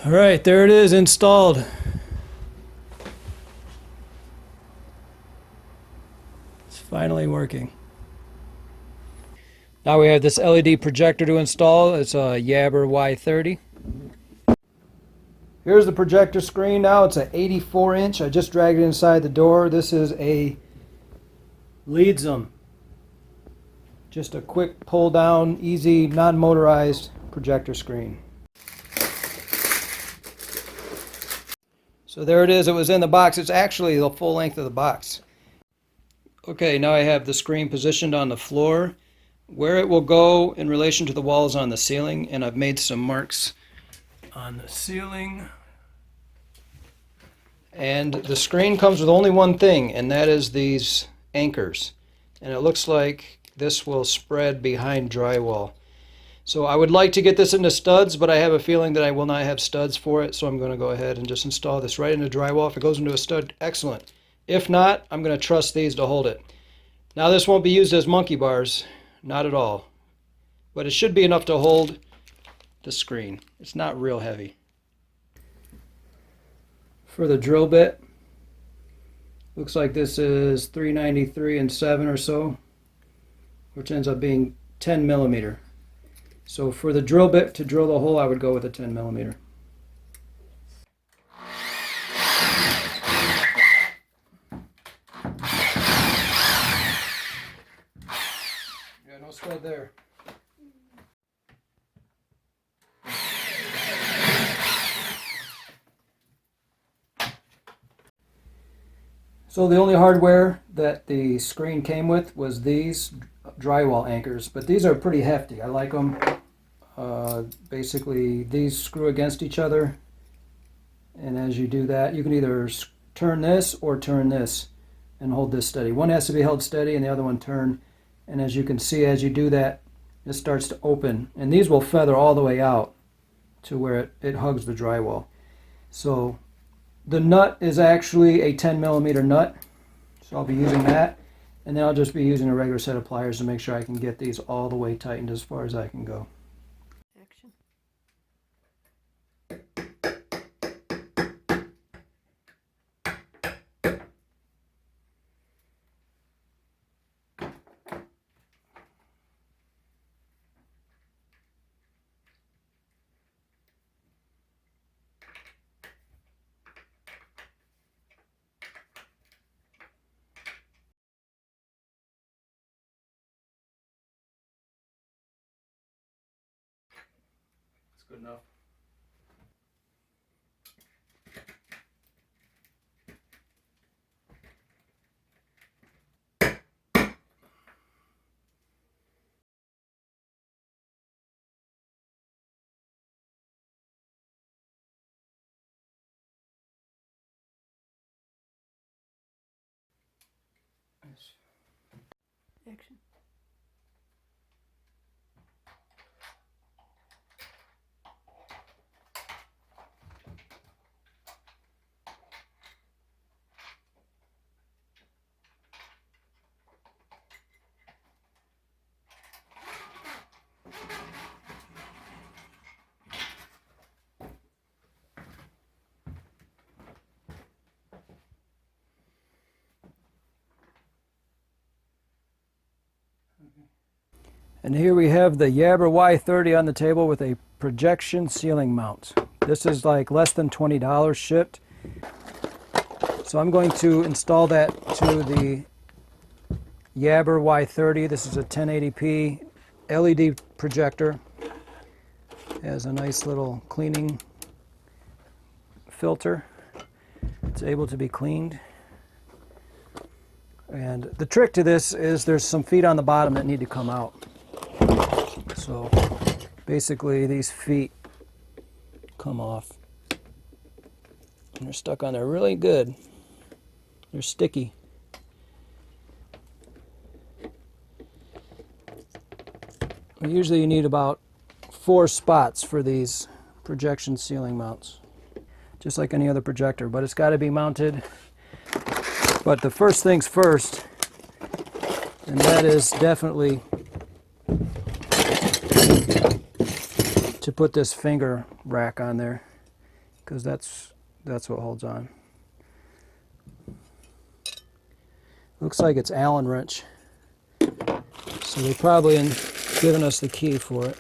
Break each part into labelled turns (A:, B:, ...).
A: All right, there it is installed. It's finally working. Now we have this LED projector to install. It's a Yaber Y30. Here's the projector screen now. It's an 84-inch. I just dragged it inside the door. This is a LEADZM. Just a quick pull down, easy, non-motorized projector screen. So there it is. It was in the box. It's actually the full length of the box. Okay, now I have the screen positioned on the floor. Where it will go in relation to the walls on the ceiling, and I've made some marks on the ceiling. And the screen comes with only one thing, and that is these anchors. And it looks like this will spread behind drywall. So I would like to get this into studs, but I have a feeling that I will not have studs for it, so I'm going to go ahead and just install this right into drywall. If it goes into a stud, excellent. If not, I'm going to trust these to hold it. Now this won't be used as monkey bars. Not at all. But it should be enough to hold the screen. It's not real heavy. For the drill bit, looks like this is 393 and 7 or so, which ends up being 10 millimeter. So for the drill bit to drill the hole, I would go with a 10 millimeter. No stud there. So the only hardware that the screen came with was these drywall anchors, but these are pretty hefty. I like them. Basically, these screw against each other, and as you do that, you can either turn this or turn this and hold this steady. One has to be held steady and the other one turn. And as you can see, as you do that, it starts to open. And these will feather all the way out to where it hugs the drywall. So the nut is actually a 10 millimeter nut. So I'll be using that. And then I'll just be using a regular set of pliers to make sure I can get these all the way tightened as far as I can go.
B: Action.
A: That's good enough.
B: Action.
A: And here we have the Yaber Y30 on the table with a projection ceiling mount. This is like less than $20 shipped. So I'm going to install that to the Yaber Y30. This is a 1080p LED projector. It has a nice little cleaning filter. It's able to be cleaned. And the trick to this is there's some feet on the bottom that need to come out. So basically these feet come off and they're stuck on there really good. They're sticky. Usually you need about 4 spots for these projection ceiling mounts, just like any other projector, but it's got to be mounted. But the first things first, and that is definitely to put this finger rack on there. because that's what holds on. Looks like it's Allen wrench. So they probably given us the key for it.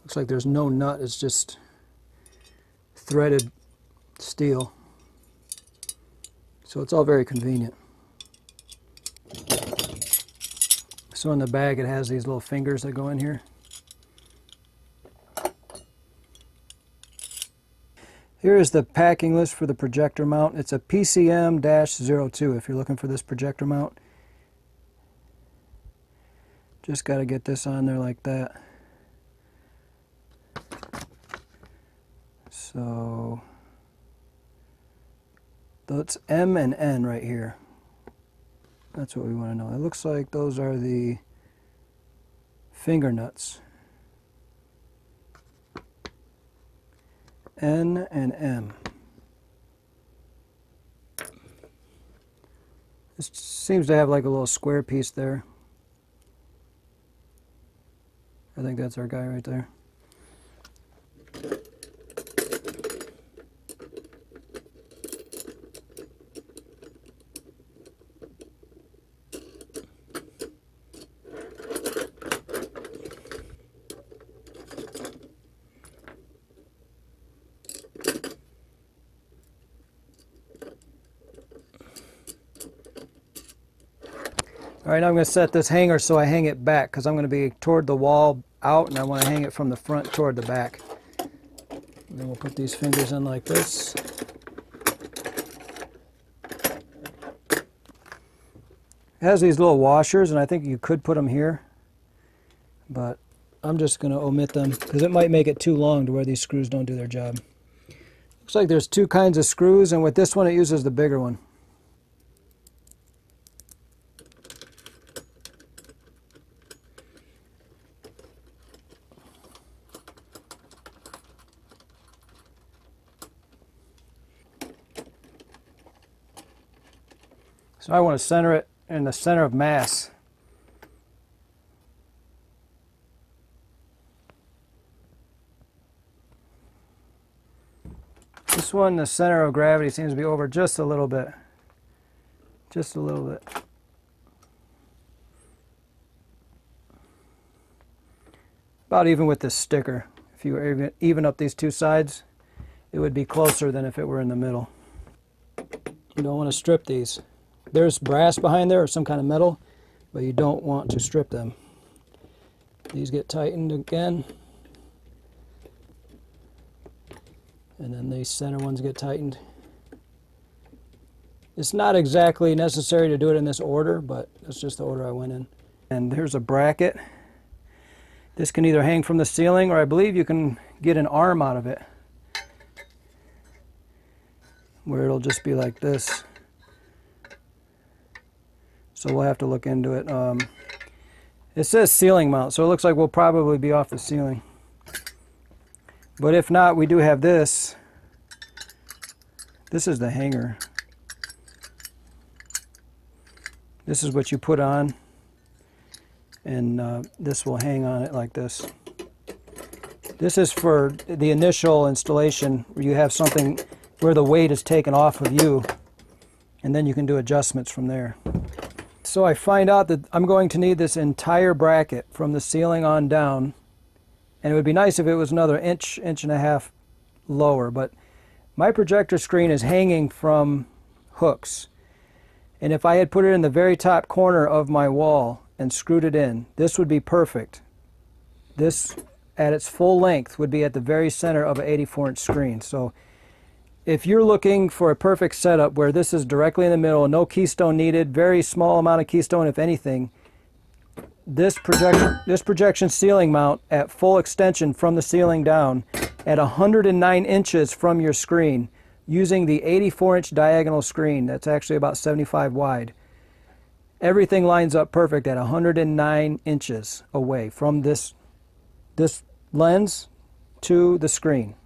A: Looks like there's no nut, it's just threaded steel. So it's all very convenient. So in the bag it has these little fingers that go in here. Here is the packing list for the projector mount. It's a PCM-02 if you're looking for this projector mount. Just got to get this on there like that. So that's M and N right here. That's what we want to know. It looks like those are the finger nuts. N and M. This seems to have like a little square piece there. I think that's our guy right there. All right, now I'm going to set this hanger so I hang it back because I'm going to be toward the wall out and I want to hang it from the front toward the back. And then we'll put these fingers in like this. It has these little washers and I think you could put them here, but I'm just going to omit them because it might make it too long to where these screws don't do their job. Looks like there's two kinds of screws, and with this one it uses the bigger one. So I want to center it in the center of mass. This one, the center of gravity seems to be over just a little bit. Just a little bit. About even with this sticker. If you were even up these two sides, it would be closer than if it were in the middle. You don't want to strip these. There's brass behind there or some kind of metal, but you don't want to strip them. These get tightened again. And then these center ones get tightened. It's not exactly necessary to do it in this order, but that's just the order I went in. And here's a bracket. This can either hang from the ceiling, or I believe you can get an arm out of it, where it'll just be like this. So we'll have to look into it. It says ceiling mount, so it looks like we'll probably be off the ceiling. But if not, we do have this. This is the hanger. This is what you put on, and this will hang on it like this. This is for the initial installation, where you have something where the weight is taken off of you, and then you can do adjustments from there. So I find out that I'm going to need this entire bracket from the ceiling on down, and it would be nice if it was another inch, inch and a half lower, but my projector screen is hanging from hooks. And if I had put it in the very top corner of my wall and screwed it in, this would be perfect. This, at its full length, would be at the very center of an 84-inch screen. So if you're looking for a perfect setup where this is directly in the middle, no keystone needed, very small amount of keystone if anything, this projection ceiling mount at full extension from the ceiling down at 109 inches from your screen, using the 84-inch diagonal screen that's actually about 75 wide. Everything lines up perfect at 109 inches away from this lens to the screen.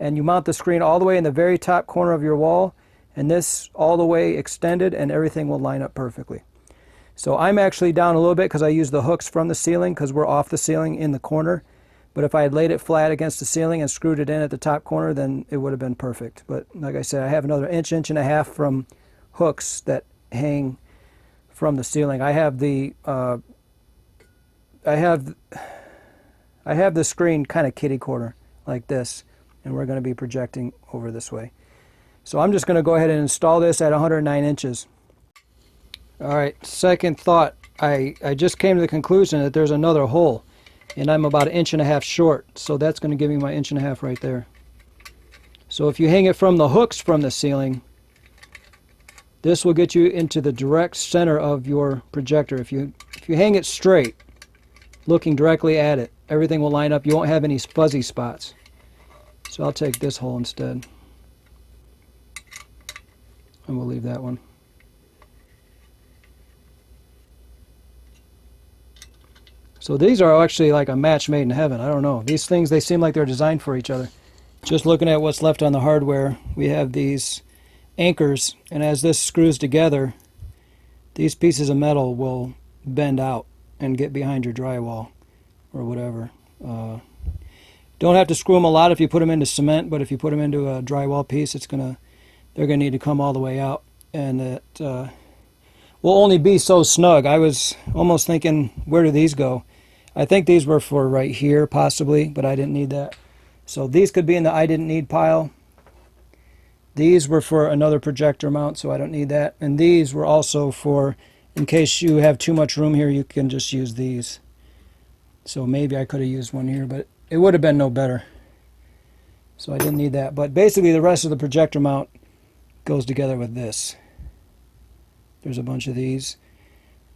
A: And you mount the screen all the way in the very top corner of your wall, and this all the way extended, and everything will line up perfectly. So I'm actually down a little bit because I used the hooks from the ceiling because we're off the ceiling in the corner. But if I had laid it flat against the ceiling and screwed it in at the top corner, then it would have been perfect. But like I said, I have another inch and a half from hooks that hang from the ceiling. I have the screen kind of kitty corner like this, and we're going to be projecting over this way. So I'm just going to go ahead and install this at 109 inches. All right, second thought. I just came to the conclusion that there's another hole, and I'm about 1.5 inches short, so that's going to give me my 1.5 inches right there. So if you hang it from the hooks from the ceiling, this will get you into the direct center of your projector. If you hang it straight, looking directly at it, everything will line up. You won't have any fuzzy spots. So I'll take this hole instead, and we'll leave that one. So these are actually like a match made in heaven. I don't know. These things, they seem like they're designed for each other. Just looking at what's left on the hardware, we have these anchors, and as this screws together, these pieces of metal will bend out and get behind your drywall or whatever. Don't have to screw them a lot if you put them into cement, but if you put them into a drywall piece, they're gonna need to come all the way out, and it will only be so snug. I was almost thinking, where do these go? I think these were for right here, possibly, but I didn't need that. So these could be in the I didn't need pile. These were for another projector mount, so I don't need that. And these were also for, in case you have too much room here, you can just use these. So maybe I could have used one here, but it would have been no better. So I didn't need that. But basically the rest of the projector mount goes together with this. There's a bunch of these,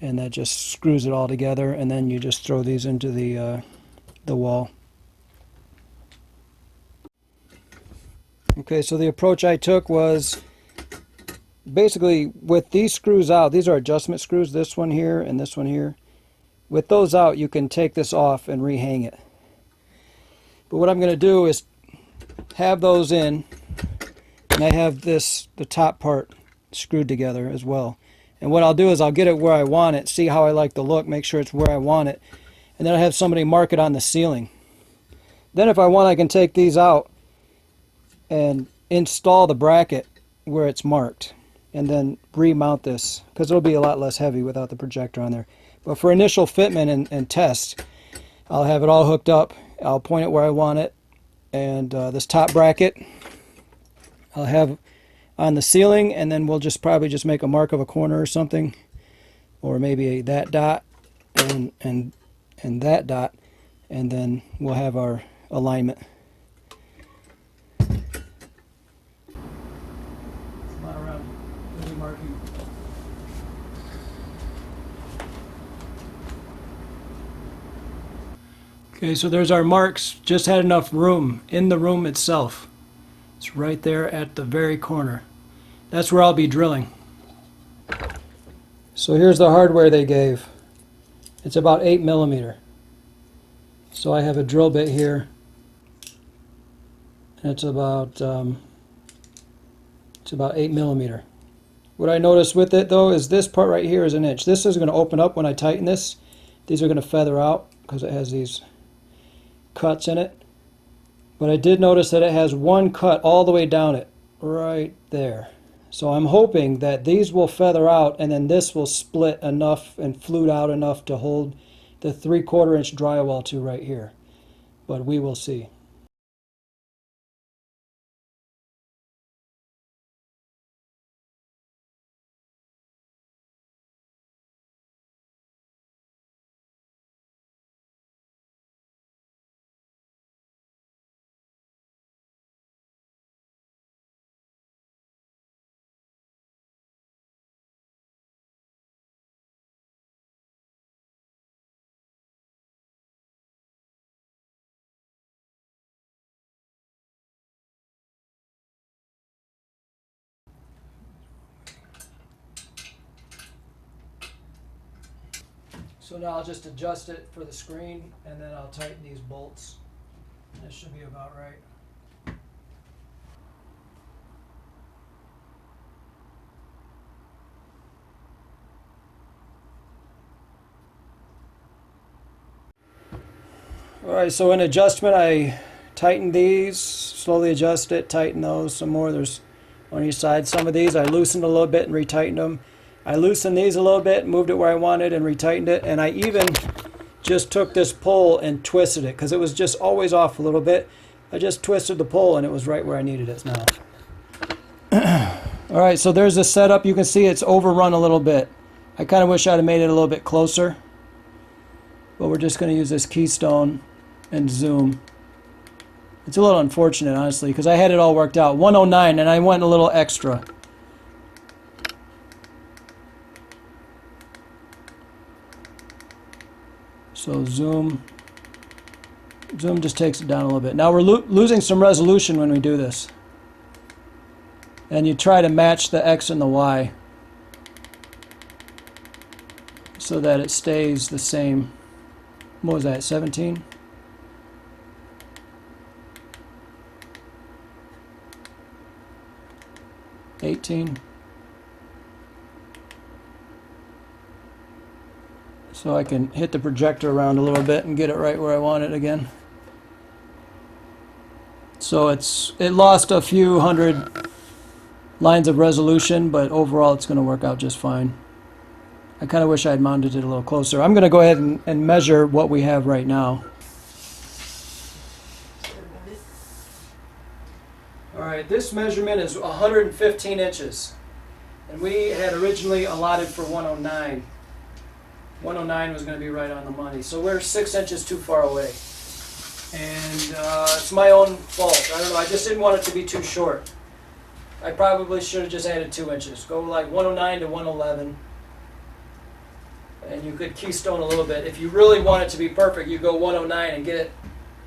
A: and that just screws it all together, and then you just throw these into the wall. Okay, so the approach I took was basically with these screws out. These are adjustment screws, this one here and this one here. With those out, you can take this off and rehang it. But what I'm going to do is have those in, and I have the top part screwed together as well. And what I'll do is I'll get it where I want it, see how I like the look, make sure it's where I want it, and then I'll have somebody mark it on the ceiling. Then if I want, I can take these out and install the bracket where it's marked, and then remount this, because it'll be a lot less heavy without the projector on there. But for initial fitment and test, I'll have it all hooked up. I'll point it where I want it, and this top bracket I'll have on the ceiling, and then we'll probably just make a mark of a corner or something, or maybe that dot and that dot, and then we'll have our alignment. Okay, so there's our marks. Just had enough room in the room itself. It's right there at the very corner. That's where I'll be drilling. So here's the hardware they gave. It's about 8mm. So I have a drill bit here. And it's about 8mm. What I noticed with it though is this part right here is 1 inch. This is going to open up when I tighten this. These are going to feather out because it has these cuts in it. But I did notice that it has one cut all the way down it, right there. So I'm hoping that these will feather out, and then this will split enough and flute out enough to hold the 3/4 inch drywall to right here. But we will see. So now I'll just adjust it for the screen, and then I'll tighten these bolts. This should be about right. Alright, so in adjustment I tightened these, slowly adjust it, tighten those some more. There's on each side. Some of these I loosened a little bit and retightened them. I loosened these a little bit, moved it where I wanted and retightened it, and I even just took this pole and twisted it because it was just always off a little bit. I just twisted the pole and it was right where I needed it now. Alright, so there's the setup. You can see it's overrun a little bit. I kind of wish I'd have made it a little bit closer. But we're just going to use this keystone and zoom. It's a little unfortunate, honestly, because I had it all worked out. 109, and I went a little extra. So zoom. Zoom just takes it down a little bit. Now we're losing some resolution when we do this. And you try to match the X and the Y so that it stays the same. What was that, 17? So I can hit the projector around a little bit and get it right where I want it again. So it lost a few hundred lines of resolution, but overall it's going to work out just fine. I kind of wish I had mounted it a little closer. I'm going to go ahead and measure what we have right now. Alright, this measurement is 115 inches. And we had originally allotted for 109. 109 was going to be right on the money. So we're 6 inches too far away. And it's my own fault. I don't know, I just didn't want it to be too short. I probably should have just added 2 inches. Go like 109 to 111. And you could keystone a little bit. If you really want it to be perfect, you go 109 and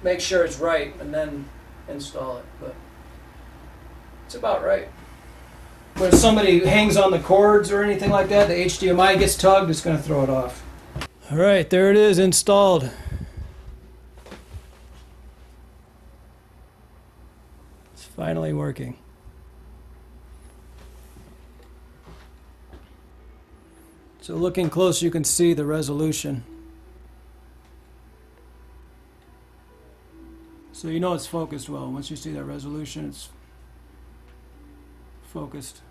A: make sure it's right, and then install it. But it's about right. When somebody hangs on the cords or anything like that, the HDMI gets tugged, it's going to throw it off. All right, there it is installed. It's finally working. So looking close, you can see the resolution. So you know it's focused well. Once you see that resolution, it's focused.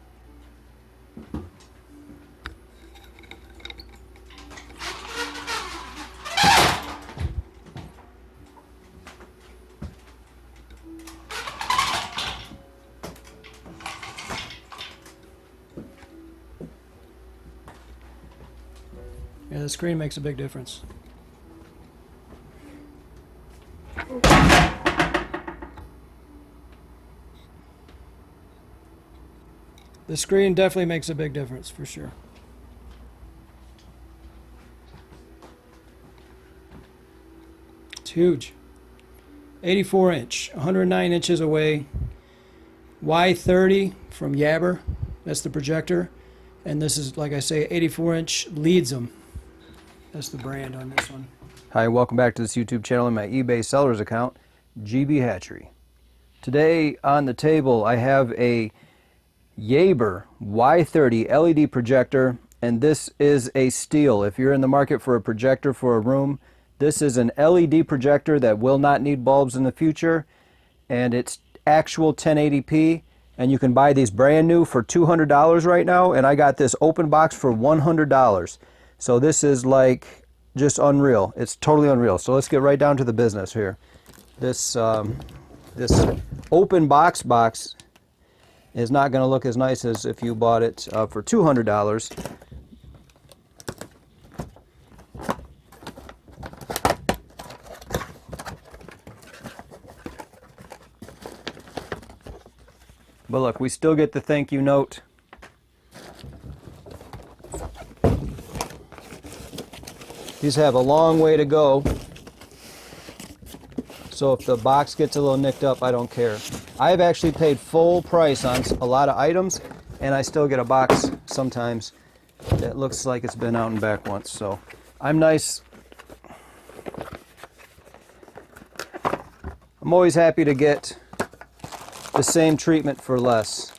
A: Yeah, the screen makes a big difference. The screen definitely makes a big difference, for sure. It's huge. 84 inch, 109 inches away. Y30 from Yaber, that's the projector. And this is, like I say, 84 inch LEADZM. That's the brand on this one. Hi, welcome back to this YouTube channel and my eBay sellers account, GB Hatchery. Today on the table I have a Yaber Y30 LED projector, and this is a steal. If you're in the market for a projector for a room, this is an LED projector that will not need bulbs in the future, and it's actual 1080p, and you can buy these brand new for $200 right now, and I got this open box for $100. So this is like just unreal. It's totally unreal. So let's get right down to the business here. This this open box is not going to look as nice as if you bought it for $200. But look, we still get the thank you note. These have a long way to go, so if the box gets a little nicked up, I don't care. I've actually paid full price on a lot of items, and I still get a box sometimes that looks like it's been out and back once. So I'm nice. I'm always happy to get the same treatment for less.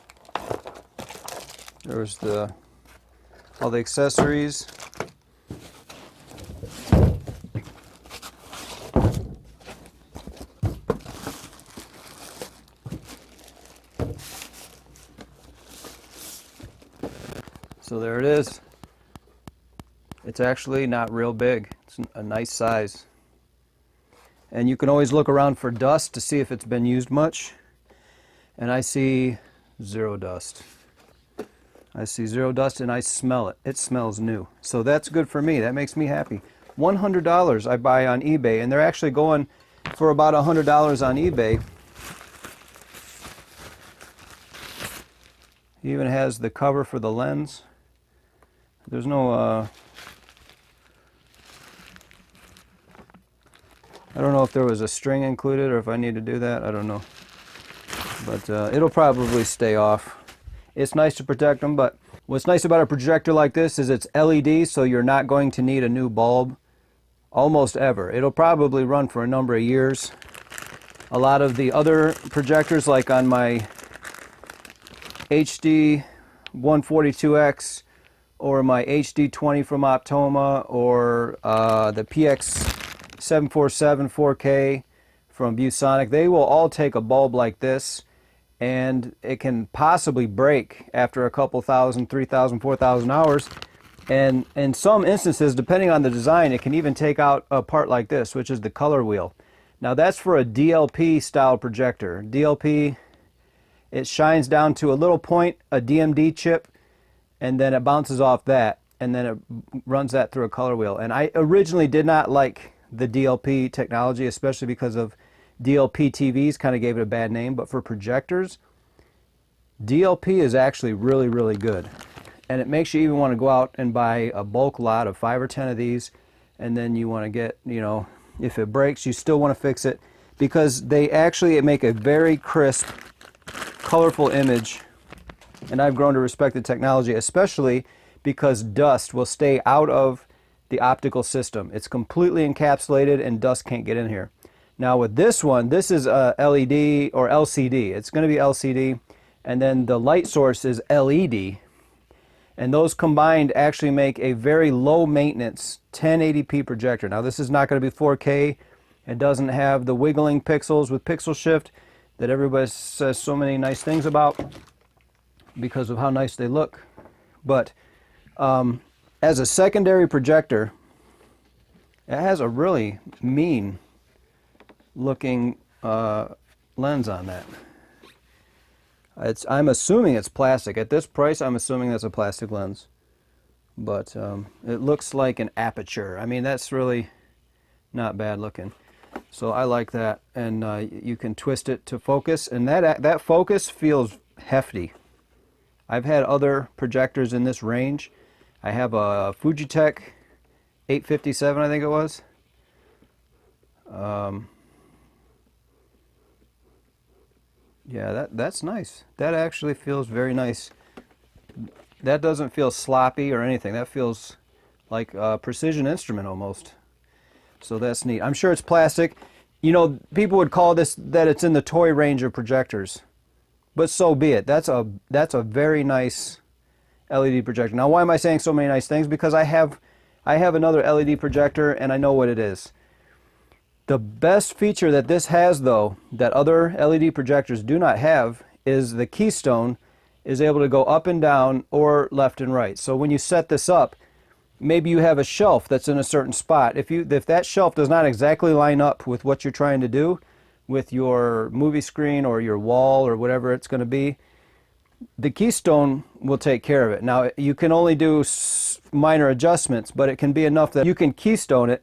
A: There's all the accessories. So there it is. It's actually not real big. It's a nice size. And you can always look around for dust to see if it's been used much. And I see zero dust. I see zero dust and I smell it. It smells new. So that's good for me. That makes me happy. $100 I buy on eBay, and they're actually going for about $100 on eBay. He even has the cover for the lens. There's no, I don't know if there was a string included or if I need to do that. I don't know. But it'll probably stay off. It's nice to protect them, but what's nice about a projector like this is it's LED, so you're not going to need a new bulb almost ever. It'll probably run for a number of years. A lot of the other projectors, like on my HD 142X or my HD20 from Optoma, or the PX747 4K from ViewSonic, they will all take a bulb like this, and it can possibly break after a couple thousand, 3,000, 4,000 hours. And in some instances, depending on the design, it can even take out a part like this, which is the color wheel. Now that's for a DLP style projector. DLP, it shines down to a little point, a DMD chip, and then it bounces off that, and then it runs that through a color wheel. And I originally did not like the DLP technology, especially because of DLP TVs kind of gave it a bad name. But for projectors, DLP is actually really, really good. And it makes you even want to go out and buy a bulk lot of 5 or 10 of these, and then you want to get, you know, if it breaks, you still want to fix it, because they actually make a very crisp, colorful image. And I've grown to respect the technology, especially because dust will stay out of the optical system. It's completely encapsulated and dust can't get in here. Now with this one, this is a LED or LCD. It's going to be LCD, and then the light source is LED. And those combined actually make a very low maintenance 1080p projector. Now this is not going to be 4K. It doesn't have the wiggling pixels with pixel shift that everybody says so many nice things about because of how nice they look. But as a secondary projector, it has a really mean looking lens on that. I'm assuming it's plastic. At this price, I'm assuming that's a plastic lens. But it looks like an aperture. I mean, that's really not bad looking. So I like that. And you can twist it to focus. And that focus feels hefty. I've had other projectors in this range. I have a Fujitech 857, I think it was. Yeah, that's nice. That actually feels very nice. That doesn't feel sloppy or anything. That feels like a precision instrument almost. So that's neat. I'm sure it's plastic. You know, people would call this that it's in the toy range of projectors. But so be it. That's a very nice LED projector. Now, why am I saying so many nice things? Because I have another LED projector and I know what it is. The best feature that this has, though, that other LED projectors do not have, is the keystone is able to go up and down or left and right. So when you set this up, maybe you have a shelf that's in a certain spot. If that shelf does not exactly line up with what you're trying to do with your movie screen or your wall or whatever it's going to be, the keystone will take care of it. Now, you can only do minor adjustments, but it can be enough that you can keystone it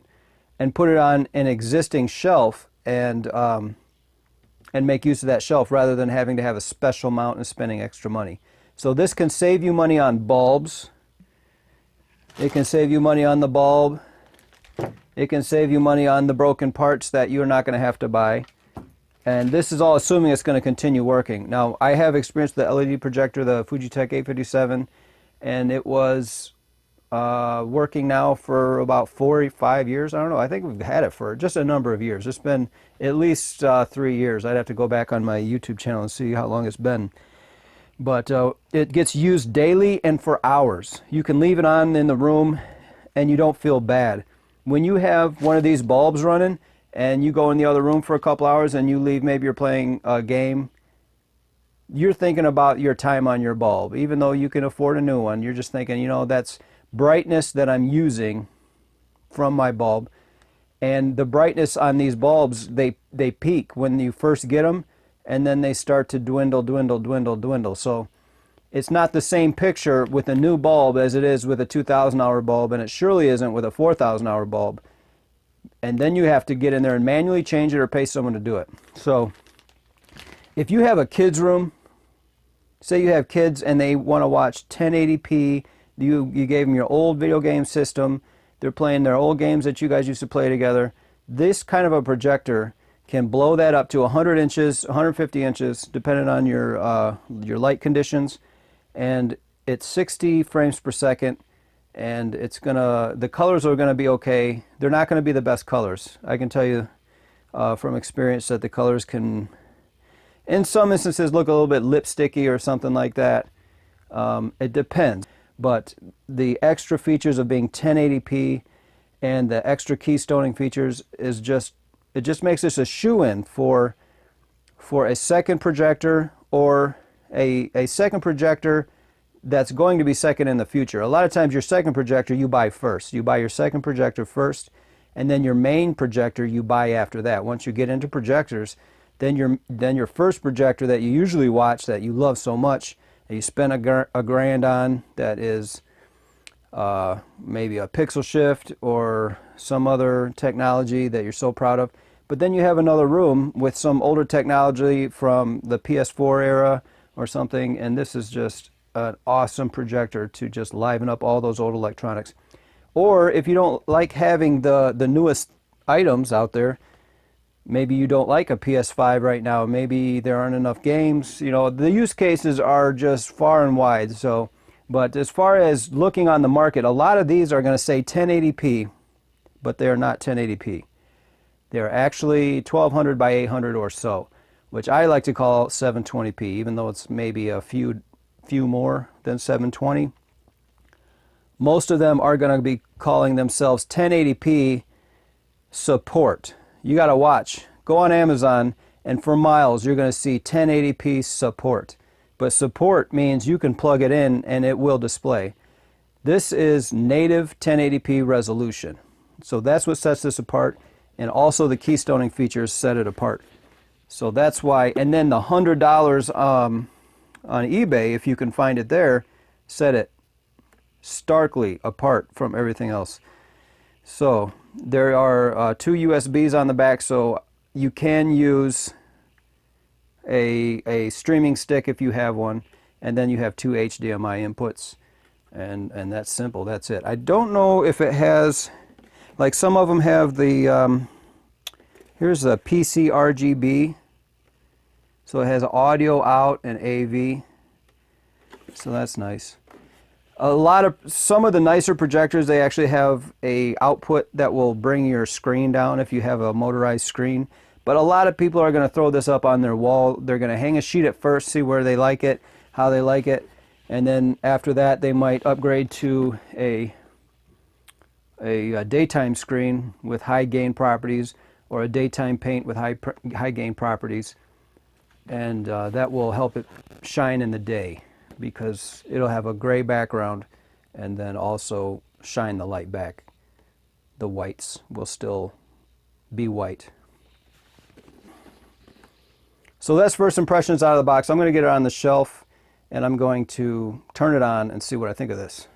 A: and put it on an existing shelf and make use of that shelf rather than having to have a special mount and spending extra money. So this can save you money on bulbs. It can save you money on the bulb. It can save you money on the broken parts that you're not going to have to buy. And this is all assuming it's going to continue working. Now, I have experience with the LED projector, the Fujitech 857, and it was working now for about 4 or 5 years. I don't know. I think we've had it for just a number of years. It's been at least 3 years. I'd have to go back on my YouTube channel and see how long it's been. But it gets used daily and for hours. You can leave it on in the room and you don't feel bad. When you have one of these bulbs running and you go in the other room for a couple hours and you leave, maybe you're playing a game, you're thinking about your time on your bulb. Even though you can afford a new one, you're just thinking, you know, that's brightness that I'm using from my bulb. And the brightness on these bulbs, they peak when you first get them, and then they start to dwindle, dwindle, dwindle, dwindle. So it's not the same picture with a new bulb as it is with a 2,000-hour bulb, and it surely isn't with a 4,000-hour bulb. And then you have to get in there and manually change it or pay someone to do it. So if you have a kid's room, say you have kids and they want to watch 1080p, you gave them your old video game system, they're playing their old games that you guys used to play together, this kind of a projector can blow that up to 100 inches, 150 inches, depending on your light conditions, and it's 60 frames per second, and the colors are gonna be okay. They're not gonna be the best colors. I can tell you from experience that the colors can, in some instances, look a little bit lipsticky or something like that. It depends. But the extra features of being 1080p and the extra keystoning features is just makes this a shoo-in for a second projector, or a second projector that's going to be second in the future. A lot of times your second projector you buy first. You buy your second projector first, and then your main projector you buy after that. Once you get into projectors, then your first projector that you usually watch, that you love so much, that you spend a grand on, that is maybe a pixel shift or some other technology that you're so proud of. But then you have another room with some older technology from the PS4 era or something, and this is just an awesome projector to just liven up all those old electronics. Or if you don't like having the newest items out there, maybe you don't like a PS5 right now, maybe there aren't enough games, you know, the use cases are just far and wide. So, but as far as looking on the market, a lot of these are going to say 1080p, but they are not 1080p. They're actually 1200 by 800 or so, which I like to call 720p, even though it's maybe a few more than 720. Most of them are going to be calling themselves 1080p support. You got to watch. Go on Amazon, and for miles you're going to see 1080p support. But support means you can plug it in and it will display. This is native 1080p resolution. So that's what sets this apart, and also the keystoning features set it apart. So that's why, and then the $100 on eBay, if you can find it there, set it starkly apart from everything else. So there are two USBs on the back, so you can use a streaming stick if you have one, and then you have two HDMI inputs, and that's simple. That's it. I don't know if it has, like some of them have the here's the PC RGB, so it has audio out and AV, so that's nice. Some of the nicer projectors, they actually have a output that will bring your screen down if you have a motorized screen. But a lot of people are going to throw this up on their wall. They're going to hang a sheet at first, see where they like it, how they like it, and then after that they might upgrade to a daytime screen with high gain properties, or a daytime paint with high gain properties, and that will help it shine in the day, because it'll have a gray background and then also shine the light back. The whites will still be white. So that's first impressions out of the box. I'm going to get it on the shelf and I'm going to turn it on and see what I think of this.